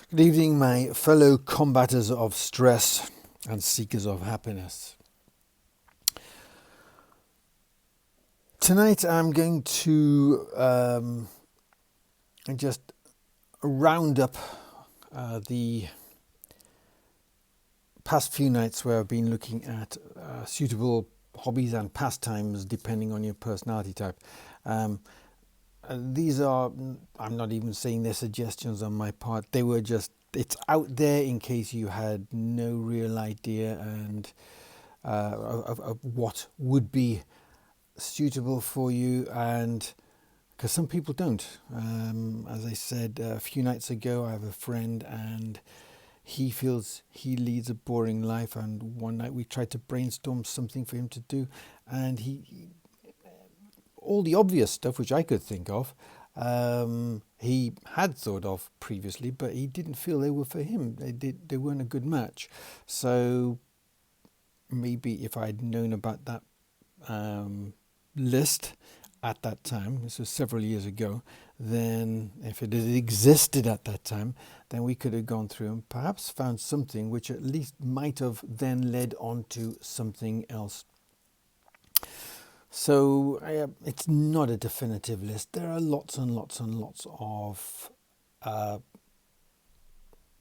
Good evening, my fellow combatants of stress and seekers of happiness. Tonight I'm going to just round up the past few nights where I've been looking at suitable hobbies and pastimes depending on your personality type. These are, I'm not even saying they're suggestions on my part, they were just, it's out there in case you had no real idea and of what would be suitable for you, and because some people don't. As I said a few nights ago, I have a friend and he feels he leads a boring life, and one night we tried to brainstorm something for him to do, and he all the obvious stuff which I could think of, he had thought of previously, but he didn't feel they were for him. They weren't a good match. So maybe if I'd known about that list at that time, this was several years ago, then if it had existed at that time, then we could have gone through and perhaps found something which at least might have then led on to something else. So it's not a definitive list. There are lots and lots and lots of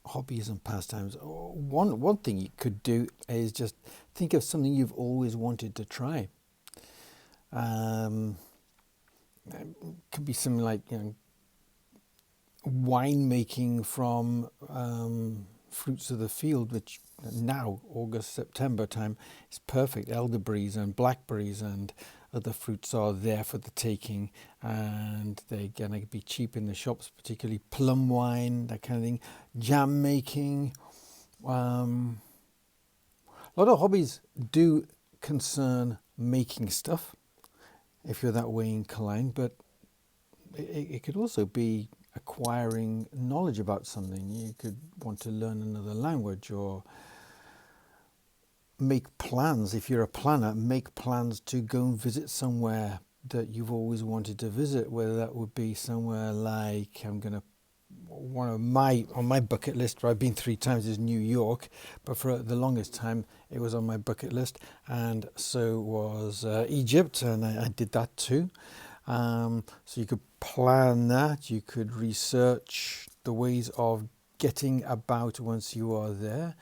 hobbies and pastimes. One thing you could do is just think of something you've always wanted to try. It could be something like wine making from fruits of the field, which now August, September time is perfect. Elderberries and blackberries and other fruits are there for the taking, and they're going to be cheap in the shops, particularly plum wine, that kind of thing. Jam making. A lot of hobbies do concern making stuff, if you're that way inclined, but it could also be acquiring knowledge about something. You could want to learn another language, or make plans. If you're a planner, make plans to go and visit somewhere that you've always wanted to visit, whether that would be somewhere like, on my bucket list, where I've been 3 times, is New York, but for the longest time it was on my bucket list, and so was Egypt, and I did that too. So you could plan that, you could research the ways of getting about once you are there.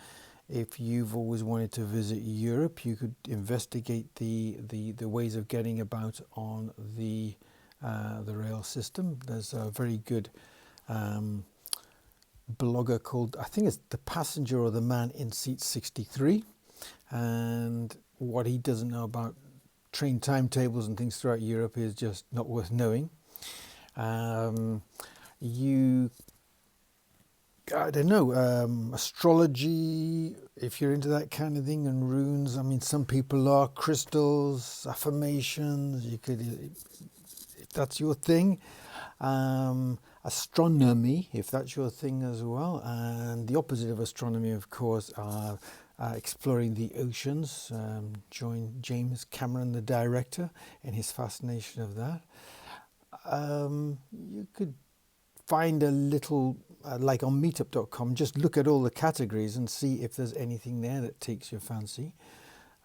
If you've always wanted to visit Europe, you could investigate the ways of getting about on the rail system. There's a very good blogger called, I think it's The Passenger or the Man in Seat 63, and what he doesn't know about train timetables and things throughout Europe is just not worth knowing. I don't know, astrology, if you're into that kind of thing, and runes. I mean, some people are. Crystals, affirmations, you could, if that's your thing. Astronomy, if that's your thing as well. And the opposite of astronomy, of course, are exploring the oceans. Join James Cameron, the director, in his fascination of that. You could find a little, like on meetup.com, just look at all the categories and see if there's anything there that takes your fancy.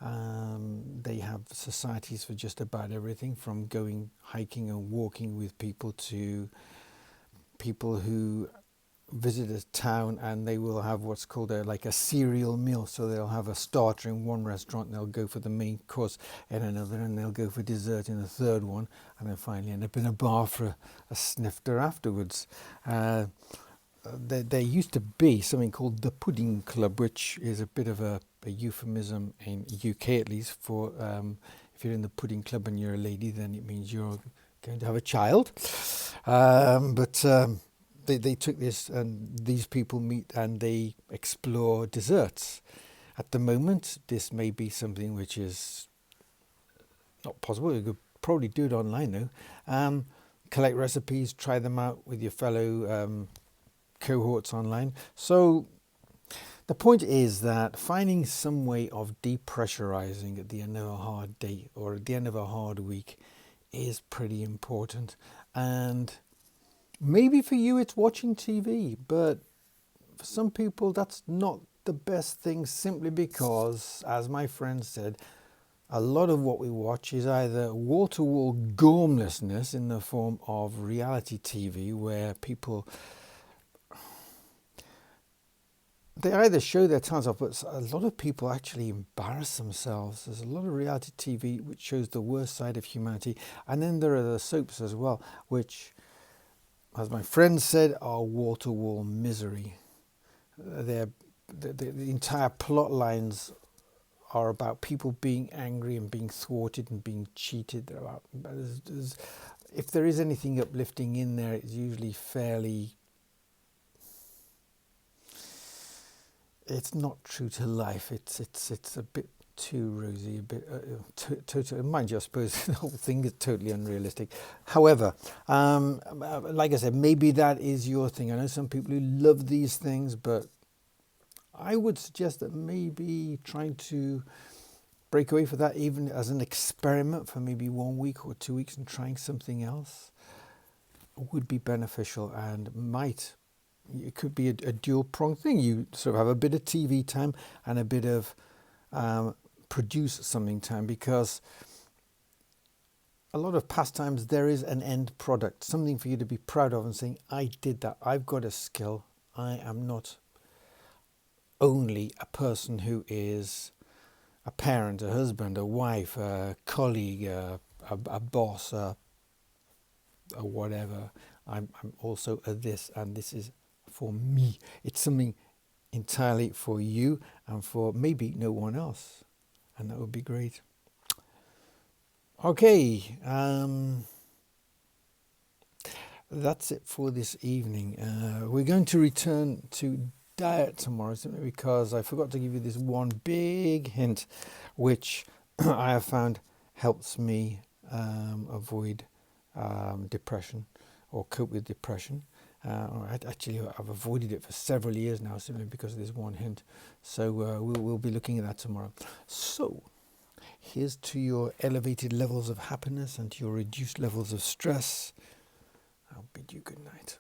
They have societies for just about everything, from going hiking and walking with people to people who visit a town and they will have what's called a cereal meal. So they'll have a starter in one restaurant, and they'll go for the main course in another, and they'll go for dessert in a third one, and then finally end up in a bar for a snifter afterwards. There used to be something called the Pudding Club, which is a bit of a euphemism in UK, at least, for if you're in the pudding club and you're a lady, then it means you're going to have a child. They took this, and these people meet and they explore desserts. At the moment, this may be something which is not possible. You could probably do it online though. Collect recipes, try them out with your fellow cohorts online. So the point is that finding some way of depressurizing at the end of a hard day or at the end of a hard week is pretty important. And maybe for you it's watching TV, but For some people, that's not the best thing, simply because, as my friend said, a lot of what we watch is either wall-to-wall gormlessness in the form of reality TV, where people, they either show their talents off, but a lot of people actually embarrass themselves. There's a lot of reality TV which shows the worst side of humanity. And then there are the soaps as well, which, as my friend said, are wall-to-wall misery. The entire plot lines are about people being angry and being thwarted and being cheated. They're about, if there is anything uplifting in there, it's usually fairly... It's not true to life. It's a bit too rosy, a bit totally. Mind you, I suppose the whole thing is totally unrealistic. However, like I said, maybe that is your thing. I know some people who love these things, but I would suggest that maybe trying to break away from that, even as an experiment for maybe 1 week or 2 weeks, and trying something else would be beneficial and might. It could be a dual-pronged thing. You sort of have a bit of TV time and a bit of produce something time, because a lot of pastimes, there is an end product, something for you to be proud of and saying, I did that, I've got a skill. I am not only a person who is a parent, a husband, a wife, a colleague, a boss, a whatever. I'm also a this, and this is for me. It's something entirely for you and for maybe no one else, and that would be great. Okay, that's it for this evening. We're going to return to diet tomorrow, simply because I forgot to give you this one big hint, which I have found helps me avoid depression or cope with depression. I've avoided it for several years now, simply because of this one hint. So we'll be looking at that tomorrow. So here's to your elevated levels of happiness and to your reduced levels of stress. I'll bid you good night.